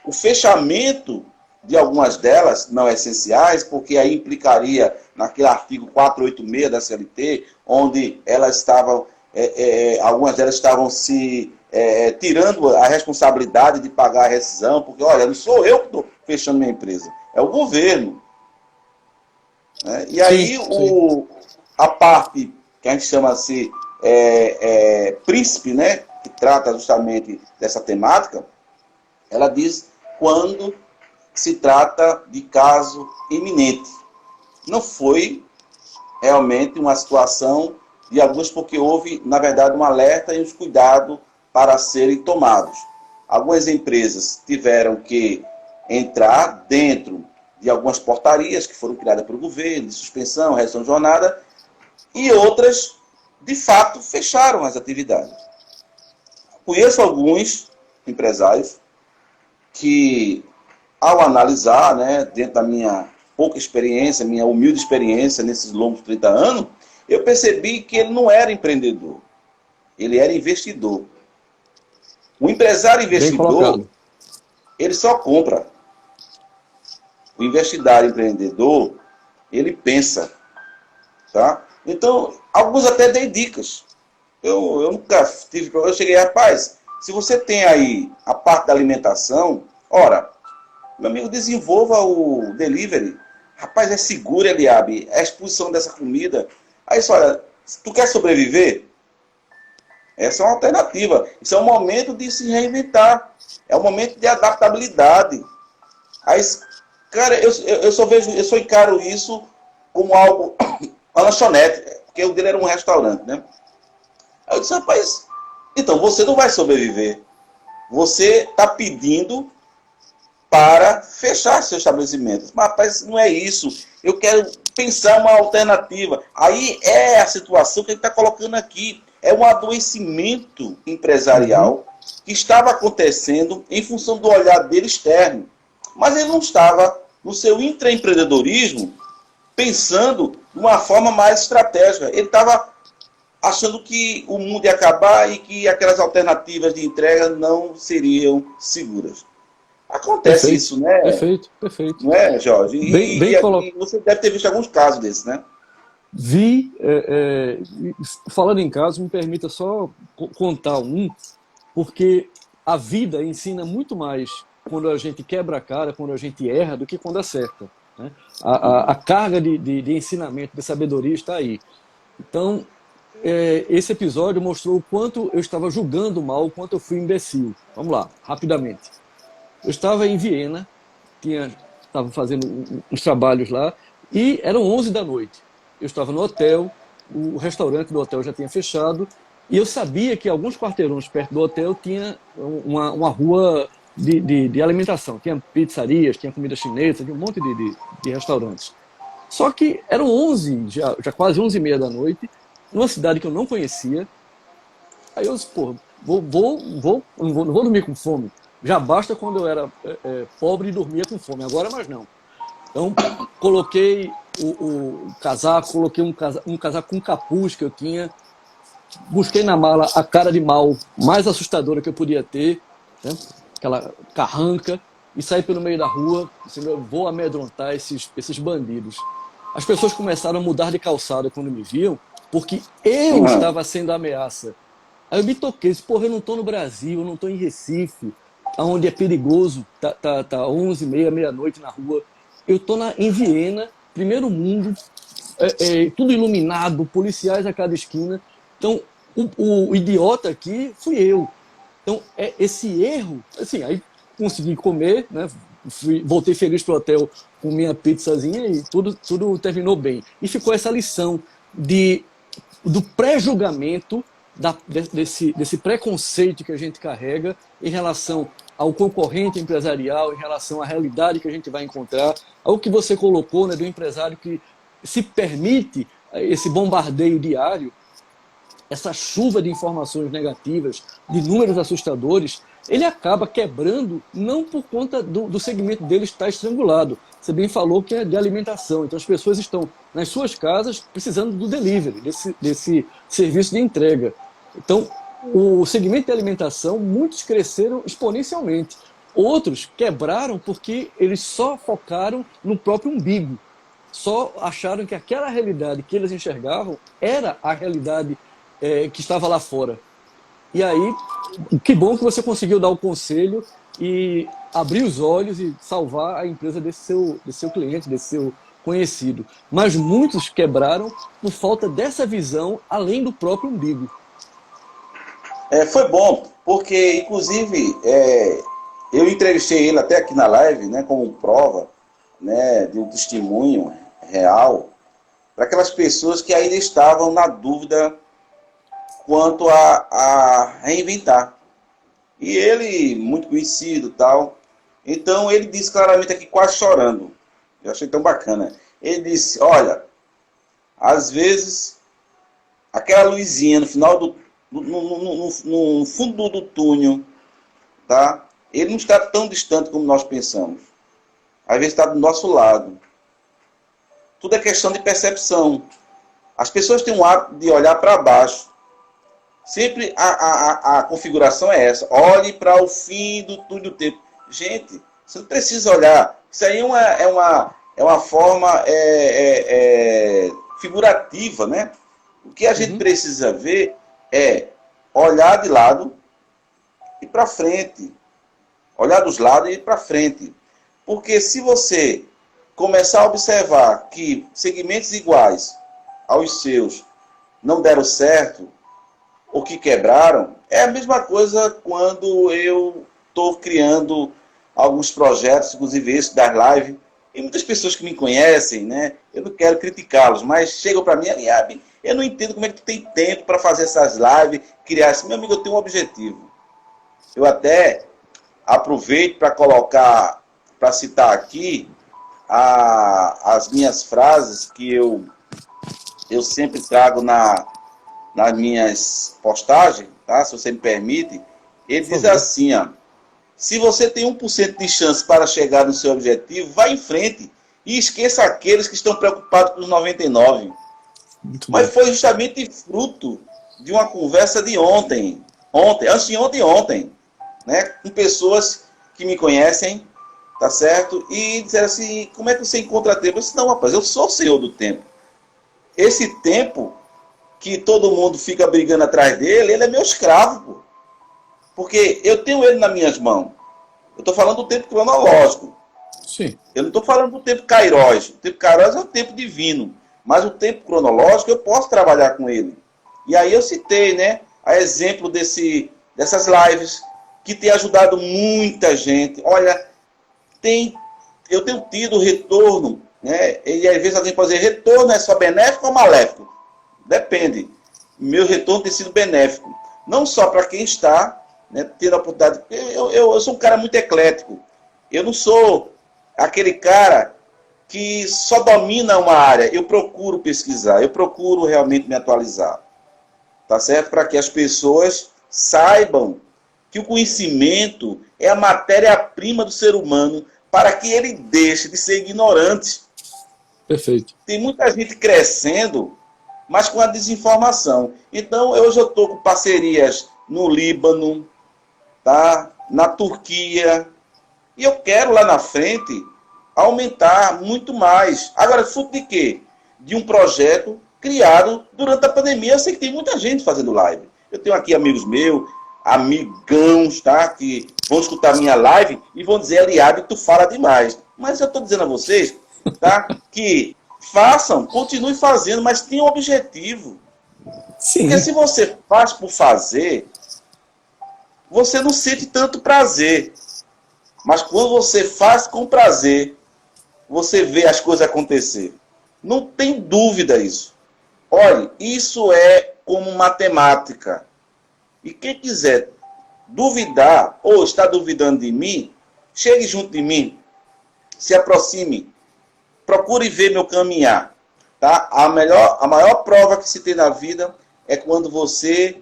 o fechamento de algumas delas não essenciais, porque aí implicaria naquele artigo 486 da CLT, onde elas estavam, algumas delas estavam se tirando a responsabilidade de pagar a rescisão, porque, olha, não sou eu que estou fechando minha empresa, é o governo. E aí a parte que a gente chama assim, príncipe, né, que trata justamente dessa temática, ela diz quando se trata de caso iminente. Não foi realmente uma situação de alguns, porque houve, na verdade, um alerta e os cuidados para serem tomados. Algumas empresas tiveram que entrar dentro de algumas portarias que foram criadas pelo governo, de suspensão, redução de jornada, e outras, de fato, fecharam as atividades. Conheço alguns empresários que, ao analisar, né, dentro da minha pouca experiência, minha humilde experiência nesses longos 30 anos, eu percebi que ele não era empreendedor, ele era investidor. O empresário investidor, ele só compra. O investidor empreendedor, ele pensa. Tá? Então, alguns até dei dicas. Eu nunca tive problema. Eu cheguei, rapaz, Se você tem aí a parte da alimentação, ora, meu amigo, desenvolva o delivery. Rapaz, é seguro, Eliabe, é a exposição dessa comida. Aí, olha, se tu quer sobreviver, essa é uma alternativa. Isso é um momento de se reinventar. É um momento de adaptabilidade. Aí, cara, eu só encaro isso como algo, uma lanchonete, porque o dele era um restaurante, né? Aí eu disse, rapaz, então você não vai sobreviver. Você está pedindo para fechar seu estabelecimento. Mas, rapaz, não é isso. Eu quero pensar uma alternativa. Aí é a situação que ele está colocando aqui. É um adoecimento empresarial que estava acontecendo em função do olhar dele externo. Mas ele não estava, no seu intraempreendedorismo, pensando de uma forma mais estratégica. Ele estava achando que o mundo ia acabar e que aquelas alternativas de entrega não seriam seguras. Acontece Perfeito, isso, né? perfeito. Não é, Jorge? Bem E você deve ter visto alguns casos desses, né? Vi, falando em casos, me permita só contar um, porque a vida ensina muito mais quando a gente quebra a cara, quando a gente erra, do que quando acerta. Né? A carga de ensinamento, de sabedoria está aí. Então, esse episódio mostrou o quanto eu estava julgando mal, o quanto eu fui imbecil. Vamos lá, rapidamente. Eu estava em Viena, estava fazendo uns trabalhos lá, e eram 11 da noite. Eu estava no hotel, o restaurante do hotel já tinha fechado, e eu sabia que alguns quarteirões perto do hotel tinha uma rua de alimentação. Tinha pizzarias, tinha comida chinesa, tinha um monte de restaurantes. Só que eram 11, já quase 11h30 da noite, numa cidade que eu não conhecia. Aí eu disse, pô, não vou dormir com fome. Já basta quando eu era pobre e dormia com fome, agora mais não. Então, coloquei o casaco, coloquei um casaco com capuz que eu tinha, busquei na mala a cara de mal mais assustadora que eu podia ter, né? Aquela carranca, e saí pelo meio da rua, assim, eu vou amedrontar esses bandidos. As pessoas começaram a mudar de calçada quando me viam, porque eu estava sendo a ameaça. Aí eu me toquei, disse, porra, eu não estou no Brasil, eu não estou em Recife, onde é perigoso, tá 11h30, meia-noite na rua. Eu estou em Viena, primeiro mundo, tudo iluminado, policiais a cada esquina. Então, o idiota aqui fui eu. Então, esse erro, assim, aí consegui comer, né? Voltei feliz pro hotel com minha pizzazinha e tudo terminou bem. E ficou essa lição do pré-julgamento, desse preconceito que a gente carrega em relação ao concorrente empresarial, em relação à realidade que a gente vai encontrar, ao que você colocou, né, do empresário que se permite esse bombardeio diário, essa chuva de informações negativas, de números assustadores, ele acaba quebrando, não por conta do segmento dele estar estrangulado. Você bem falou que é de alimentação, então as pessoas estão nas suas casas precisando do delivery, desse serviço de entrega. Então, o segmento de alimentação, muitos cresceram exponencialmente. Outros quebraram porque eles só focaram no próprio umbigo. Só acharam que aquela realidade que eles enxergavam era a realidade que estava lá fora. E aí, que bom que você conseguiu dar o conselho e abrir os olhos e salvar a empresa desse seu cliente, desse seu conhecido. Mas muitos quebraram por falta dessa visão além do próprio umbigo. Foi bom, porque, inclusive, eu entrevistei ele até aqui na live, né, como prova, né, de um testemunho real para aquelas pessoas que ainda estavam na dúvida quanto a reinventar. E ele, muito conhecido tal, então ele disse claramente aqui, quase chorando, eu achei tão bacana, ele disse, olha, às vezes, aquela luzinha no final no fundo do túnel, tá? Ele não está tão distante como nós pensamos. Às vezes está do nosso lado. Tudo é questão de percepção. As pessoas têm um hábito de olhar para baixo. Sempre a configuração é essa. Olhe para o fim do túnel do tempo. Gente, você não precisa olhar. Isso aí é uma forma figurativa, né? O que a gente precisa ver é olhar de lado ir para frente. Olhar dos lados e ir para frente. Porque se você começar a observar que segmentos iguais aos seus não deram certo, ou que quebraram, é a mesma coisa quando eu estou criando alguns projetos, inclusive esse das lives, e muitas pessoas que me conhecem, né, eu não quero criticá-los, mas chegam para mim, Eliabe, eu não entendo como é que tu tem tempo para fazer essas lives, criar isso. Meu amigo, eu tenho um objetivo. Eu até aproveito para colocar, para citar aqui, as minhas frases que eu sempre trago nas minhas postagens, tá? Se você me permite. Ele diz assim, ó, se você tem 1% de chance para chegar no seu objetivo, vá em frente e esqueça aqueles que estão preocupados com os 99. Mas foi justamente fruto de uma conversa de ontem, antes de ontem, né, com pessoas que me conhecem, tá certo? E disseram assim, como é que você encontra tempo? Eu disse, não, rapaz, eu sou o senhor do tempo. Esse tempo que todo mundo fica brigando atrás dele, ele é meu escravo, pô. Porque eu tenho ele nas minhas mãos. Eu estou falando do tempo cronológico. Sim. Eu não estou falando do tempo Kairos. O tempo Kairos é o tempo divino. Mas o tempo cronológico eu posso trabalhar com ele. E aí eu citei, né, a exemplo dessas lives que tem ajudado muita gente. Olha, eu tenho tido retorno, né? E às vezes alguém pode dizer, retorno é só benéfico ou maléfico? Depende. Meu retorno tem sido benéfico. Não só para quem está, né, tendo a oportunidade. Eu sou um cara muito eclético. Eu não sou aquele cara que só domina uma área. Eu procuro pesquisar, eu procuro realmente me atualizar. Tá certo? Para que as pessoas saibam que o conhecimento é a matéria-prima do ser humano para que ele deixe de ser ignorante. Perfeito. Tem muita gente crescendo, mas com a desinformação. Então, hoje eu estou com parcerias no Líbano, tá? Na Turquia, e eu quero lá na frente aumentar muito mais. Agora, fruto de quê? De um projeto criado durante a pandemia. Eu sei que tem muita gente fazendo live. Eu tenho aqui amigos meus, amigãos, tá? Que vão escutar minha live e vão dizer, Eliabe, tu fala demais. Mas eu estou dizendo a vocês, tá? Que façam, continuem fazendo, mas tenham um objetivo. Sim. Porque se você faz por fazer, você não sente tanto prazer. Mas quando você faz com prazer, você vê as coisas acontecer. Não tem dúvida isso. Olha, isso é como matemática. E quem quiser duvidar ou está duvidando de mim, chegue junto de mim, se aproxime, procure ver meu caminhar. Tá? A maior prova que se tem na vida é quando você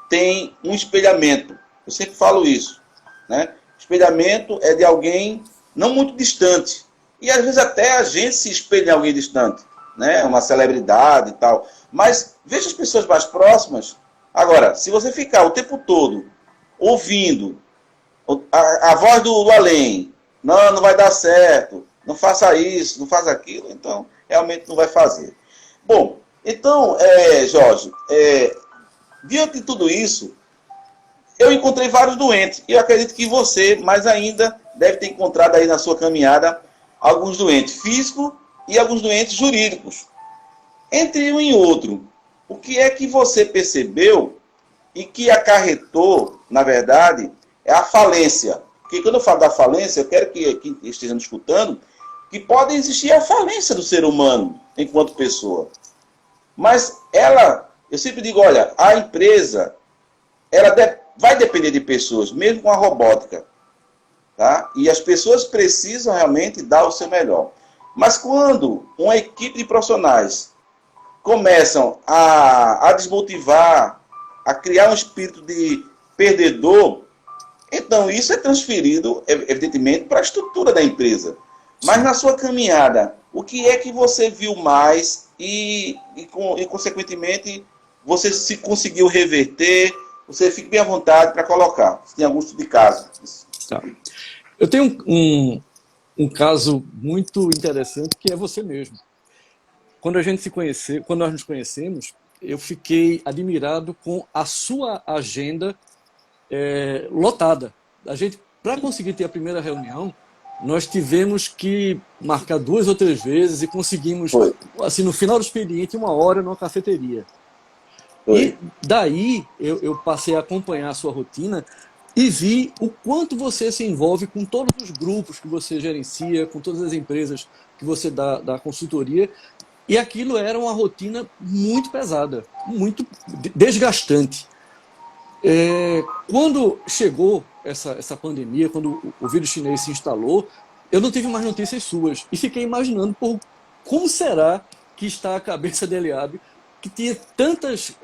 tem um espelhamento. Eu sempre falo isso, né? Espelhamento é de alguém não muito distante. E às vezes até a gente se espelha em alguém distante, né? Uma celebridade e tal. Mas veja as pessoas mais próximas. Agora, se você ficar o tempo todo ouvindo a voz do além, não vai dar certo, não faça isso, não faça aquilo, então realmente não vai fazer. Bom, então, Jorge, diante de tudo isso, eu encontrei vários doentes. E eu acredito que você, mais ainda, deve ter encontrado aí na sua caminhada alguns doentes físicos e alguns doentes jurídicos. Entre um e outro, o que é que você percebeu e que acarretou, na verdade, é a falência? Porque quando eu falo da falência, eu quero que estejam escutando que pode existir a falência do ser humano enquanto pessoa. Mas eu sempre digo, olha, a empresa, vai depender de pessoas, mesmo com a robótica. Tá? E as pessoas precisam realmente dar o seu melhor. Mas quando uma equipe de profissionais começam a desmotivar, a criar um espírito de perdedor, então isso é transferido, evidentemente, para a estrutura da empresa. Mas na sua caminhada, o que é que você viu mais e consequentemente, você se conseguiu reverter? Você fique bem à vontade para colocar, se tem algum tipo de caso. Tá. Eu tenho um caso muito interessante, que é você mesmo. Quando nós nos conhecemos, eu fiquei admirado com a sua agenda lotada. A gente, para conseguir ter a primeira reunião, nós tivemos que marcar 2 ou 3 vezes e conseguimos, Foi. assim, no final do expediente, 1 hora numa cafeteria. Foi. E daí eu passei a acompanhar a sua rotina e vi o quanto você se envolve com todos os grupos que você gerencia, com todas as empresas que você dá consultoria. E aquilo era uma rotina muito pesada, muito desgastante. Quando chegou essa pandemia, quando o vírus chinês se instalou, eu não tive mais notícias suas. E fiquei imaginando como será que está a cabeça de Eliabe, que tinha tantas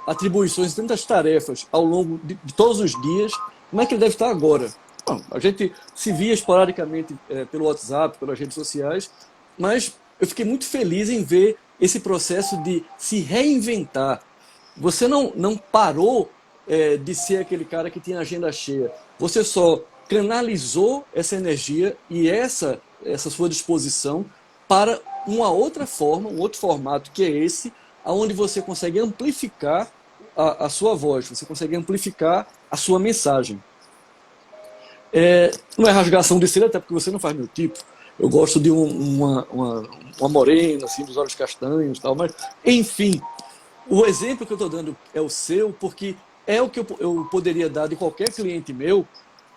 atribuições, tantas tarefas ao longo de todos os dias. Como é que ele deve estar agora? Bom, a gente se via esporadicamente pelo WhatsApp, pelas redes sociais, mas eu fiquei muito feliz em ver esse processo de se reinventar. Você não parou de ser aquele cara que tinha agenda cheia. Você só canalizou essa energia e essa sua disposição para uma outra forma, um outro formato, que é esse, onde você consegue amplificar a sua voz, você consegue amplificar a sua mensagem. Não é rasgação de seda, até porque você não faz meu tipo. Eu gosto de uma morena, assim, dos olhos castanhos e tal, mas, enfim, o exemplo que eu estou dando é o seu, porque é o que eu poderia dar de qualquer cliente meu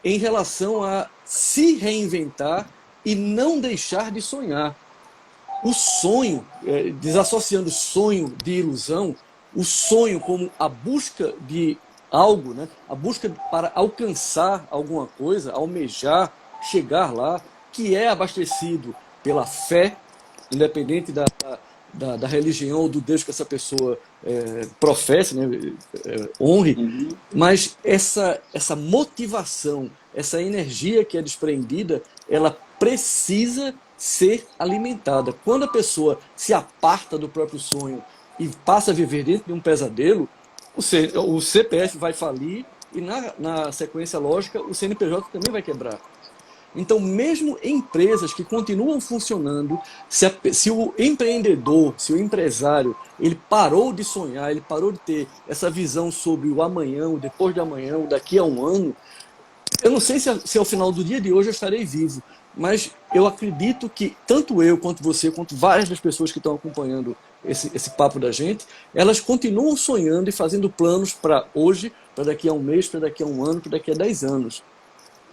em relação a se reinventar e não deixar de sonhar. O sonho, desassociando sonho de ilusão, o sonho como a busca de algo, né? A busca para alcançar alguma coisa, almejar, chegar lá, que é abastecido pela fé, independente da religião ou do Deus que essa pessoa professe, né? Honre, mas essa motivação, essa energia que é desprendida, ela precisa ser alimentada. Quando a pessoa se aparta do próprio sonho e passa a viver dentro de um pesadelo, o CPF vai falir e, na sequência lógica, o CNPJ também vai quebrar. Então, mesmo empresas que continuam funcionando, se o empreendedor, se o empresário, ele parou de sonhar, ele parou de ter essa visão sobre o amanhã, o depois de amanhã, o daqui a um ano, eu não sei se ao final do dia de hoje eu estarei vivo, mas eu acredito que tanto eu, quanto você, quanto várias das pessoas que estão acompanhando esse papo da gente, elas continuam sonhando e fazendo planos para hoje, para daqui a um mês, para daqui a um ano, para daqui a 10 anos.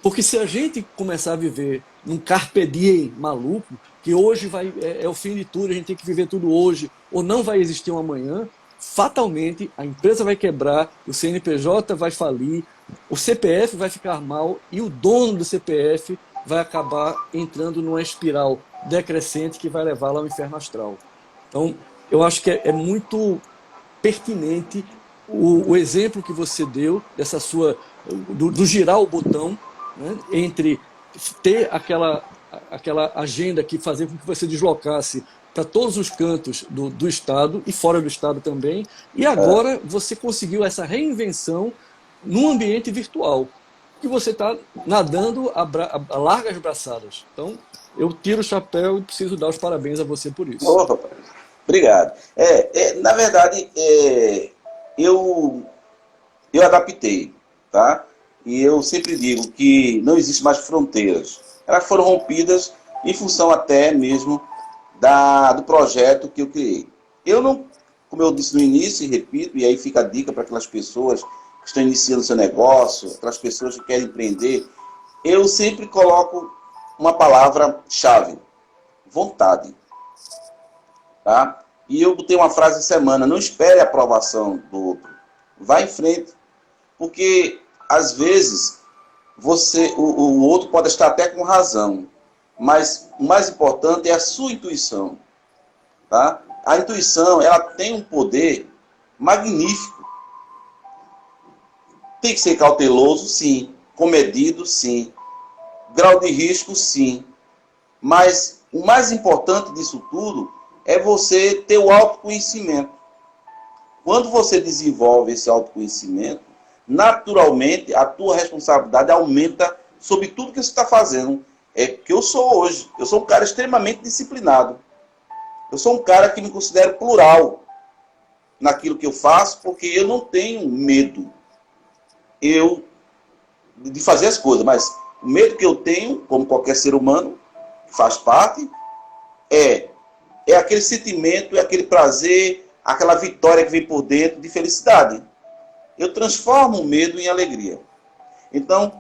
Porque se a gente começar a viver num carpe diem maluco, que hoje é o fim de tudo, a gente tem que viver tudo hoje, ou não vai existir um amanhã, fatalmente a empresa vai quebrar, o CNPJ vai falir, o CPF vai ficar mal e o dono do CPF vai acabar entrando numa espiral decrescente que vai levá-lo ao inferno astral. Então, eu acho que é muito pertinente o exemplo que você deu dessa do girar o botão, né, entre ter aquela agenda que fazia com que você deslocasse para todos os cantos do Estado e fora do Estado também, e agora você conseguiu essa reinvenção num ambiente virtual, que você está nadando a largas braçadas. Então, eu tiro o chapéu e preciso dar os parabéns a você por isso. Opa, obrigado. Na verdade, eu adaptei, tá? E eu sempre digo que não existe mais fronteiras. Elas foram rompidas em função até mesmo do projeto que eu criei. Eu não, como eu disse no início e repito, e aí fica a dica para aquelas pessoas que estão iniciando seu negócio, aquelas pessoas que querem empreender, eu sempre coloco uma palavra-chave: vontade. Tá? E eu botei uma frase de semana: não espere a aprovação do outro. Vá em frente. Porque, às vezes, o outro pode estar até com razão, mas o mais importante é a sua intuição. Tá? A intuição, ela tem um poder magnífico. Tem que ser cauteloso, sim. Comedido, sim. Grau de risco, sim. Mas o mais importante disso tudo é você ter o autoconhecimento. Quando você desenvolve esse autoconhecimento, naturalmente a tua responsabilidade aumenta sobre tudo que você está fazendo. É que eu sou hoje. Eu sou um cara extremamente disciplinado. Eu sou um cara que me considero plural naquilo que eu faço, porque eu não tenho medo. Eu de fazer as coisas, mas o medo que eu tenho, como qualquer ser humano, faz parte, é aquele sentimento, é aquele prazer, aquela vitória que vem por dentro de felicidade. Eu transformo o medo em alegria. Então,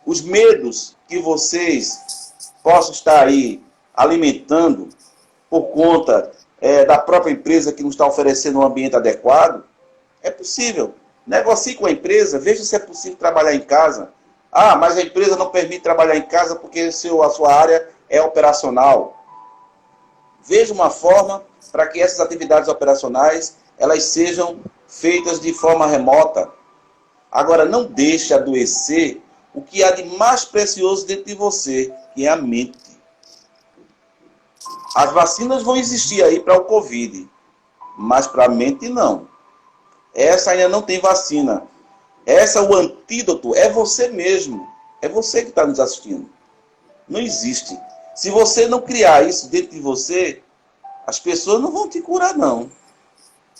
os medos que vocês possam estar aí alimentando por conta da própria empresa que não está oferecendo um ambiente adequado, é possível. Negocie com a empresa, veja se é possível trabalhar em casa. Ah, mas a empresa não permite trabalhar em casa porque a sua área é operacional. Veja uma forma para que essas atividades operacionais elas sejam feitas de forma remota. Agora, não deixe adoecer o que há de mais precioso dentro de você, que é a mente. As vacinas vão existir aí para o Covid, mas para a mente não. Essa ainda não tem vacina. O antídoto é você mesmo. É você que está nos assistindo. Não existe. Se você não criar isso dentro de você, as pessoas não vão te curar, não.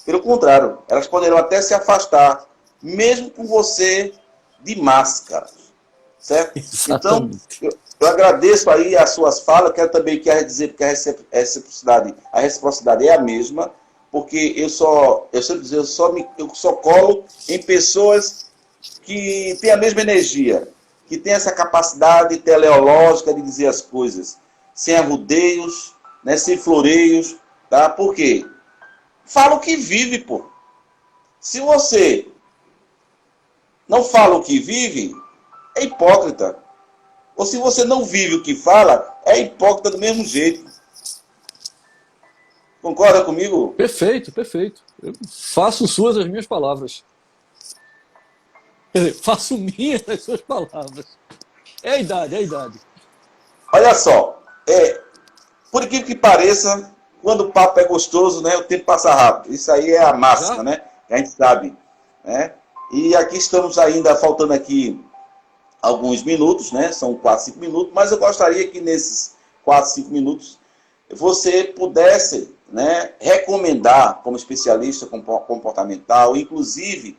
Pelo contrário, elas poderão até se afastar, mesmo com você de máscara. Certo? Então, eu agradeço aí as suas falas, quero também dizer que a reciprocidade é a mesma, porque eu só colo em pessoas que têm a mesma energia, que têm essa capacidade teleológica de dizer as coisas, sem arrudeios, né, sem floreios, tá? Por quê? Fala o que vive, pô. Se você não fala o que vive, é hipócrita. Ou se você não vive o que fala, é hipócrita do mesmo jeito. Concorda comigo? Perfeito, perfeito. Eu faço suas as minhas palavras. Quer dizer, faço minhas as suas palavras. É a idade, é a idade. Olha só, por incrível que pareça, quando o papo é gostoso, né, o tempo passa rápido. Isso aí é a máxima, né? A gente sabe. Né? E aqui estamos ainda, faltando aqui alguns minutos, né? São 4, 5 minutos, mas eu gostaria que nesses 4, 5 minutos você pudesse, né, recomendar, como especialista comportamental, inclusive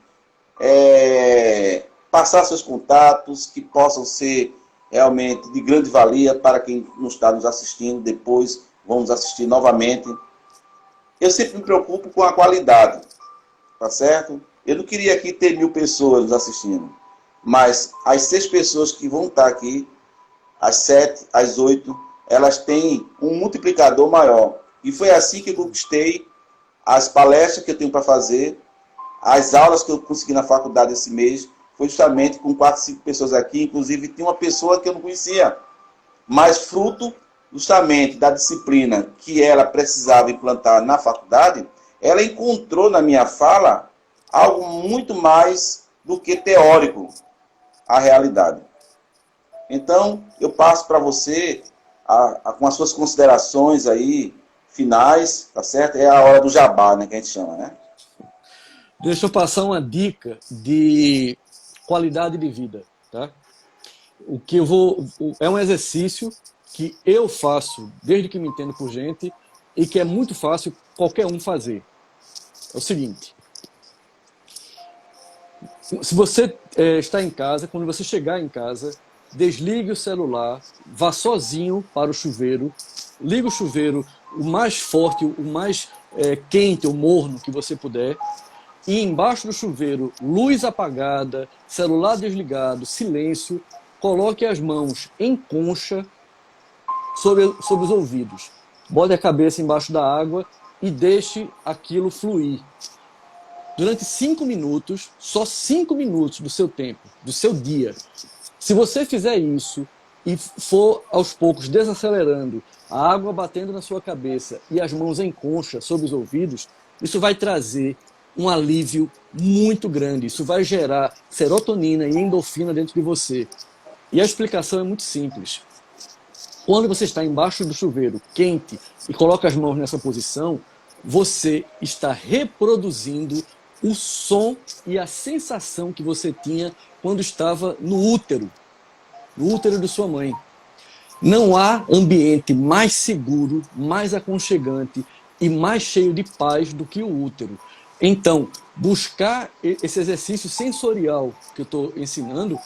passar seus contatos que possam ser realmente de grande valia para quem não está nos assistindo depois, vamos assistir novamente. Eu sempre me preocupo com a qualidade, tá certo? Eu não queria aqui ter 1000 pessoas nos assistindo, mas as 6 pessoas que vão estar aqui, as 7, as 8, elas têm um multiplicador maior. E foi assim que eu conquistei as palestras que eu tenho para fazer, as aulas que eu consegui na faculdade esse mês, foi justamente com 4, 5 pessoas aqui, inclusive tinha uma pessoa que eu não conhecia, mas fruto justamente da disciplina que ela precisava implantar na faculdade, ela encontrou na minha fala algo muito mais do que teórico, a realidade. Então, eu passo para você, com as suas considerações aí, finais, tá certo? É a hora do jabá, né, que a gente chama, né? Deixa eu passar uma dica de qualidade de vida, tá? O que é um exercício que eu faço desde que me entendo por gente e que é muito fácil qualquer um fazer. É o seguinte: se você está em casa, quando você chegar em casa, desligue o celular, vá sozinho para o chuveiro, liga o chuveiro o mais forte, o mais quente ou morno que você puder, e embaixo do chuveiro, luz apagada, celular desligado, silêncio, coloque as mãos em concha sobre os ouvidos. Bote a cabeça embaixo da água e deixe aquilo fluir. Durante 5 minutos, só 5 minutos do seu tempo, do seu dia. Se você fizer isso e for aos poucos desacelerando, a água batendo na sua cabeça e as mãos em concha sobre os ouvidos, isso vai trazer um alívio muito grande. Isso vai gerar serotonina e endorfina dentro de você. E a explicação é muito simples. Quando você está embaixo do chuveiro quente e coloca as mãos nessa posição, você está reproduzindo o som e a sensação que você tinha quando estava no útero de sua mãe. Não há ambiente mais seguro, mais aconchegante e mais cheio de paz do que o útero. Então, buscar esse exercício sensorial que eu estou ensinando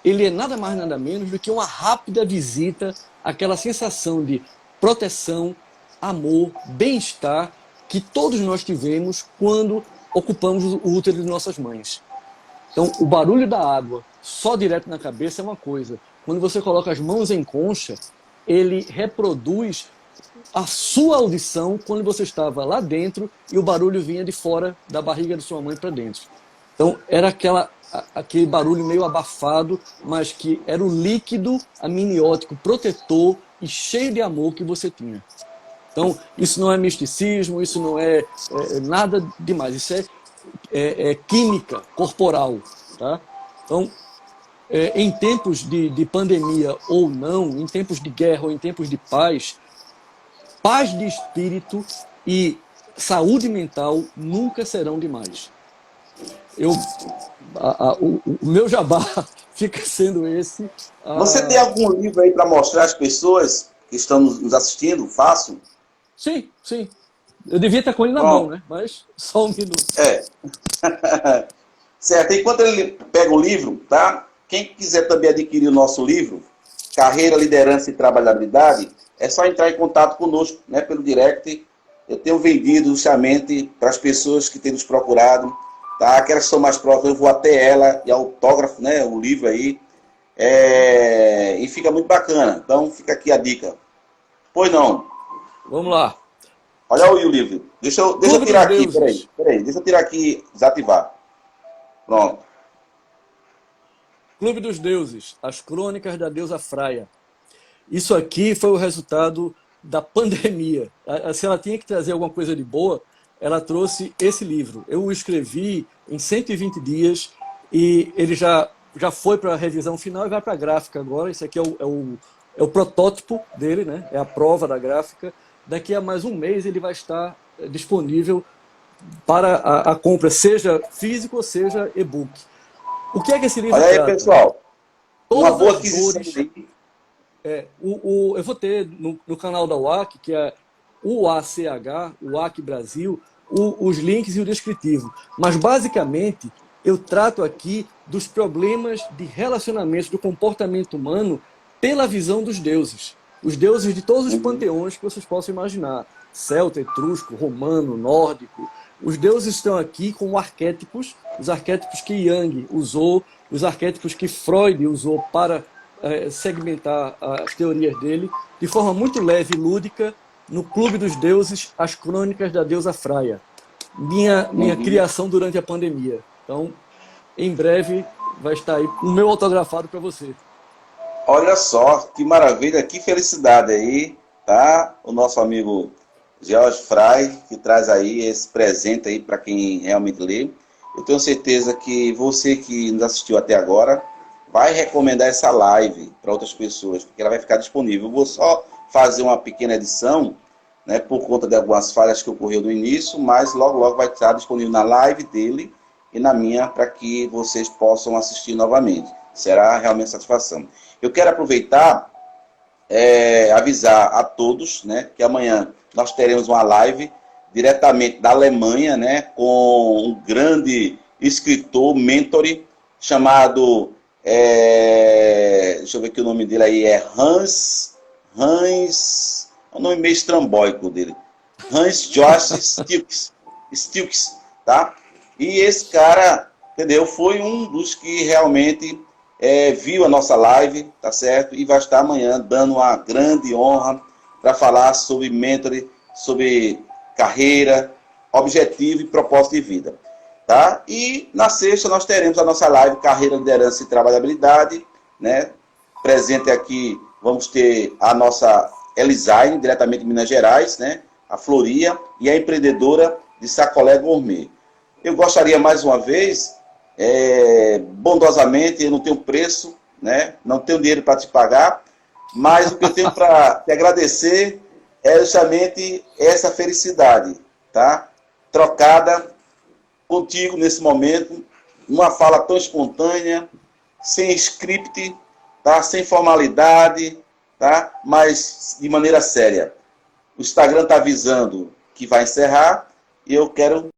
ele é nada mais nada menos do que uma rápida visita àquela sensação de proteção, amor, bem-estar que todos nós tivemos quando ocupamos o útero de nossas mães. Então, o barulho da água só direto na cabeça é uma coisa. Quando você coloca as mãos em concha, ele reproduz a sua audição quando você estava lá dentro e o barulho vinha de fora da barriga de sua mãe para dentro. Então, era aquele barulho meio abafado, mas que era o líquido amniótico protetor e cheio de amor que você tinha. Então, isso não é misticismo, isso não é nada demais, isso é química corporal. Tá? Então, em tempos de pandemia ou não, em tempos de guerra ou em tempos de paz, paz de espírito e saúde mental nunca serão demais. O meu jabá fica sendo esse. Você tem algum livro aí para mostrar às pessoas que estão nos assistindo? Fácil? Sim, sim. Eu devia estar com ele na mão, né? Mas só um minuto. Certo. Enquanto ele pega o livro, tá? Quem quiser também adquirir o nosso livro, Carreira, Liderança e Trabalhabilidade, é só entrar em contato conosco, né, pelo direct. Eu tenho vendido justamente para as pessoas que têm nos procurado, tá? Aquelas que são mais próximas, eu vou até ela e autógrafo, né, o livro aí. E fica muito bacana. Então fica aqui a dica. Pois não. Vamos lá. Olha aí o livro. Deixa eu tirar aqui, peraí. Deixa eu tirar aqui, desativar. Pronto. Clube dos Deuses, as crônicas da deusa Freya. Isso aqui foi o resultado da pandemia. Se ela tinha que trazer alguma coisa de boa, ela trouxe esse livro. Eu o escrevi em 120 dias e ele já foi para a revisão final e vai para a gráfica agora. Esse aqui é o protótipo dele, né? É a prova da gráfica. Daqui a mais um mês ele vai estar disponível para a compra, seja físico ou seja e-book. O que é que esse livro trata? Olha aí, pessoal. Todas uma boa aquisição. Eu vou ter no canal da UAC, que é UACH, UAC Brasil, os links e o descritivo. Mas, basicamente, eu trato aqui dos problemas de relacionamento, do comportamento humano, pela visão dos deuses. Os deuses de todos os panteões que vocês possam imaginar. Celta, etrusco, romano, nórdico. Os deuses estão aqui como arquétipos, os arquétipos que Jung usou, os arquétipos que Freud usou para segmentar as teorias dele, de forma muito leve e lúdica, no Clube dos Deuses, as crônicas da deusa Freya. Minha criação durante a pandemia. Então, em breve, vai estar aí o meu autografado para você. Olha só, que maravilha, que felicidade aí, tá? O nosso amigo George Fry, que traz aí esse presente aí para quem realmente lê. Eu tenho certeza que você que nos assistiu até agora vai recomendar essa live para outras pessoas, porque ela vai ficar disponível. Eu vou só fazer uma pequena edição, né, por conta de algumas falhas que ocorreu no início, mas logo vai estar disponível na live dele e na minha, para que vocês possam assistir novamente. Será realmente satisfação. Eu quero aproveitar, avisar a todos, né, que amanhã nós teremos uma live diretamente da Alemanha, né, com um grande escritor, mentor, chamado, deixa eu ver aqui o nome dele aí, é Hans, é um nome meio estrambólico dele, Hans Jost Stilks, tá? E esse cara, entendeu, foi um dos que realmente viu a nossa live, tá certo? E vai estar amanhã dando uma grande honra para falar sobre mentoring, sobre carreira, objetivo e propósito de vida. Tá? E na sexta nós teremos a nossa live Carreira, Liderança e Trabalhabilidade. Né? Presente aqui vamos ter a nossa Elisaine, diretamente de Minas Gerais, né? A Floria, e a empreendedora de Sacolé Gourmet. Eu gostaria mais uma vez, bondosamente, eu não tenho preço, né? Não tenho dinheiro para te pagar, mas o que eu tenho para te agradecer é justamente essa felicidade, tá? Trocada contigo nesse momento, uma fala tão espontânea, sem script, tá? Sem formalidade, tá? Mas de maneira séria. O Instagram está avisando que vai encerrar e eu quero